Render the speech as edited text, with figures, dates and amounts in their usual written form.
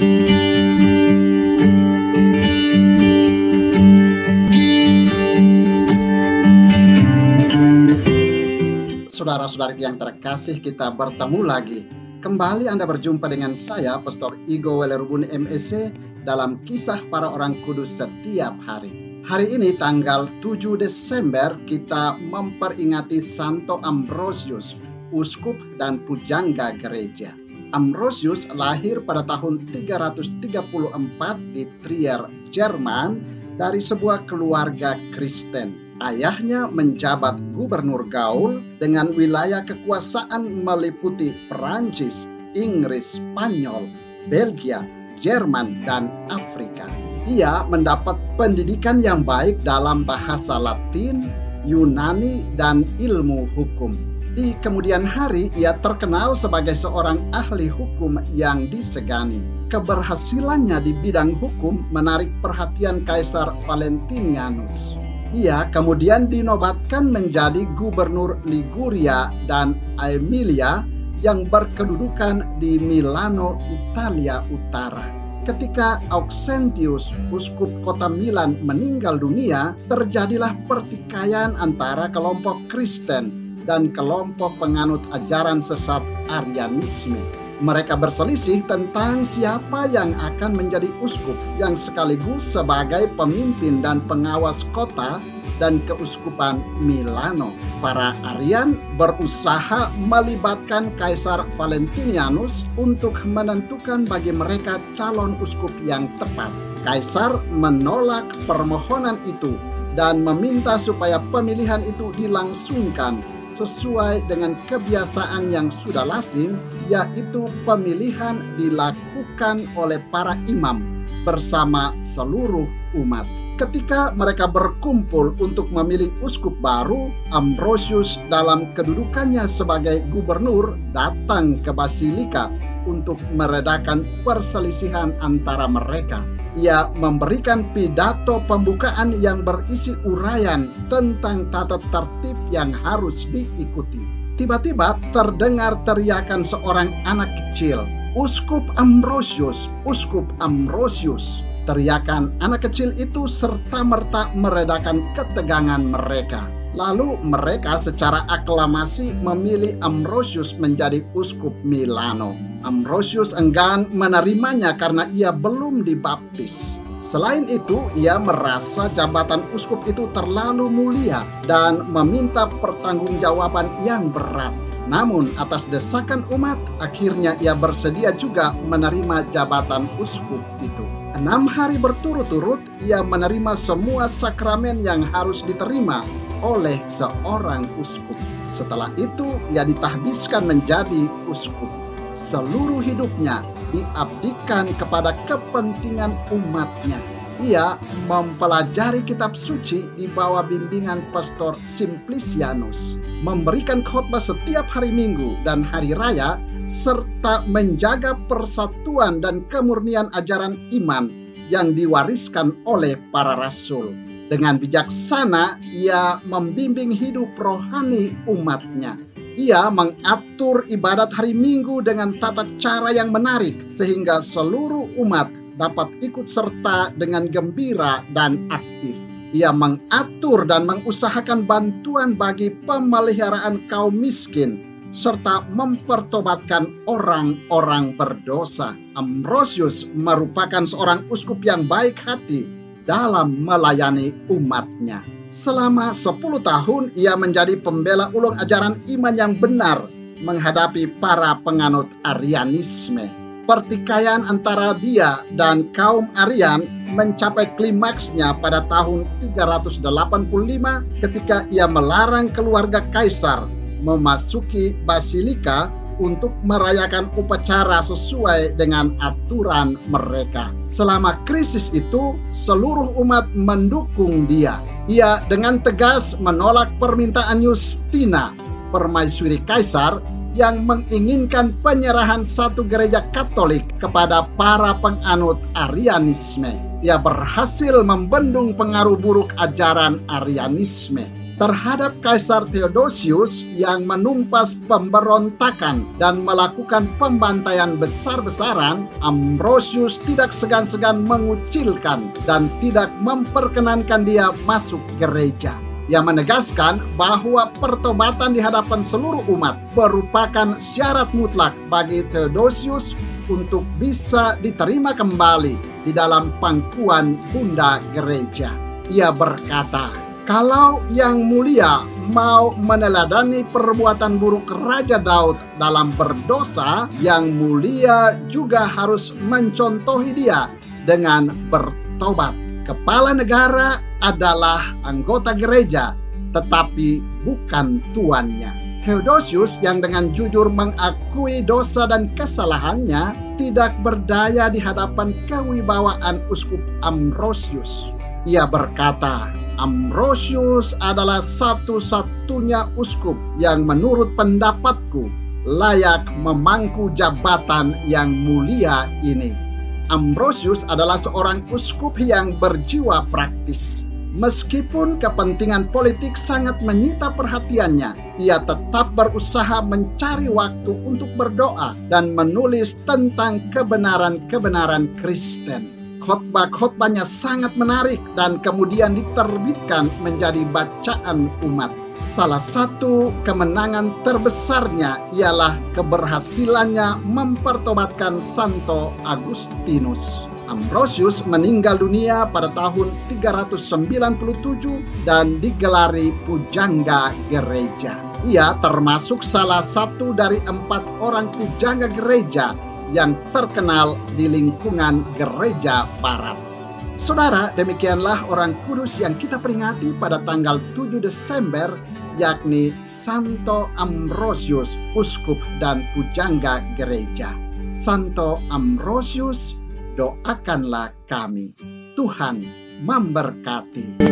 Saudara-saudari yang terkasih, kita bertemu lagi. Kembali Anda berjumpa dengan saya, Pastor Igo Welerubuni MEC, dalam Kisah Para Orang Kudus Setiap Hari. Hari ini tanggal 7 Desember kita memperingati Santo Ambrosius, uskup dan pujangga gereja. Ambrosius lahir pada tahun 334 di Trier, Jerman, dari sebuah keluarga Kristen. Ayahnya menjabat gubernur Gaul dengan wilayah kekuasaan meliputi Perancis, Inggris, Spanyol, Belgia, Jerman, dan Afrika. Ia mendapat pendidikan yang baik dalam bahasa Latin, Yunani, dan ilmu hukum. Di kemudian hari, ia terkenal sebagai seorang ahli hukum yang disegani. Keberhasilannya di bidang hukum menarik perhatian Kaisar Valentinianus. Ia kemudian dinobatkan menjadi gubernur Liguria dan Aemilia yang berkedudukan di Milano, Italia Utara. Ketika Auxentius, uskup kota Milan, meninggal dunia, terjadilah pertikaian antara kelompok Kristen dan kelompok penganut ajaran sesat Arianisme. Mereka berselisih tentang siapa yang akan menjadi uskup yang sekaligus sebagai pemimpin dan pengawas kota dan keuskupan Milano. Para Arian berusaha melibatkan Kaisar Valentinianus untuk menentukan bagi mereka calon uskup yang tepat. Kaisar menolak permohonan itu dan meminta supaya pemilihan itu dilangsungkan sesuai dengan kebiasaan yang sudah lazim, yaitu pemilihan dilakukan oleh para imam bersama seluruh umat. Ketika mereka berkumpul untuk memilih uskup baru, Ambrosius dalam kedudukannya sebagai gubernur datang ke Basilika untuk meredakan perselisihan antara mereka. Ia memberikan pidato pembukaan yang berisi uraian tentang tata tertib yang harus diikuti. Tiba-tiba terdengar teriakan seorang anak kecil, "Uskup Ambrosius, Uskup Ambrosius." Teriakan anak kecil itu serta-merta meredakan ketegangan mereka. Lalu mereka secara aklamasi memilih Ambrosius menjadi uskup Milano. Ambrosius enggan menerimanya karena ia belum dibaptis. Selain itu, ia merasa jabatan uskup itu terlalu mulia dan meminta pertanggungjawaban yang berat. Namun atas desakan umat, akhirnya ia bersedia juga menerima jabatan uskup itu. 6 hari berturut-turut ia menerima semua sakramen yang harus diterima oleh seorang uskup. Setelah itu ia ditahbiskan menjadi uskup. Seluruh hidupnya diabdikan kepada kepentingan umatnya. Ia mempelajari kitab suci di bawah bimbingan Pastor Simplicianus, memberikan khotbah setiap hari Minggu dan hari raya, serta menjaga persatuan dan kemurnian ajaran iman yang diwariskan oleh para rasul. Dengan bijaksana, ia membimbing hidup rohani umatnya. Ia mengatur ibadat hari Minggu dengan tata cara yang menarik, sehingga seluruh umat dapat ikut serta dengan gembira dan aktif. Ia mengatur dan mengusahakan bantuan bagi pemeliharaan kaum miskin, serta mempertobatkan orang-orang berdosa. Ambrosius merupakan seorang uskup yang baik hati dalam melayani umatnya. Selama 10 tahun ia menjadi pembela ulung ajaran iman yang benar menghadapi para penganut Arianisme. Pertikaian antara dia dan kaum Arian mencapai klimaksnya pada tahun 385 ketika ia melarang keluarga kaisar memasuki Basilika untuk merayakan upacara sesuai dengan aturan mereka. Selama krisis itu, seluruh umat mendukung dia. Ia dengan tegas menolak permintaan Justina, permaisuri kaisar, yang menginginkan penyerahan satu gereja Katolik kepada para penganut Arianisme. Ia berhasil membendung pengaruh buruk ajaran Arianisme. terhadap Kaisar Theodosius yang menumpas pemberontakan dan melakukan pembantaian besar-besaran, Ambrosius tidak segan-segan mengucilkan dan tidak memperkenankan dia masuk gereja. Ia menegaskan bahwa pertobatan di hadapan seluruh umat merupakan syarat mutlak bagi Theodosius untuk bisa diterima kembali di dalam pangkuan bunda gereja. Ia berkata, kalau Yang Mulia mau meneladani perbuatan buruk Raja Daud dalam berdosa, Yang Mulia juga harus mencontohi dia dengan bertobat. Kepala negara adalah anggota gereja, tetapi bukan tuannya. Theodosius yang dengan jujur mengakui dosa dan kesalahannya tidak berdaya di hadapan kewibawaan Uskup Ambrosius. Ia berkata, Ambrosius adalah satu-satunya uskup yang menurut pendapatku layak memangku jabatan yang mulia ini. Ambrosius adalah seorang uskup yang berjiwa praktis. Meskipun kepentingan politik sangat menyita perhatiannya, ia tetap berusaha mencari waktu untuk berdoa dan menulis tentang kebenaran-kebenaran Kristen. Khotbah-khotbahnya sangat menarik dan kemudian diterbitkan menjadi bacaan umat. Salah satu kemenangan terbesarnya ialah keberhasilannya mempertobatkan Santo Agustinus. Ambrosius meninggal dunia pada tahun 397 dan digelari pujangga gereja. Ia termasuk salah satu dari 4 orang pujangga gereja yang terkenal di lingkungan gereja barat. Saudara, demikianlah orang kudus yang kita peringati pada tanggal 7 Desember, yakni Santo Ambrosius, uskup dan pujangga gereja. Santo Ambrosius, doakanlah kami. Tuhan memberkati.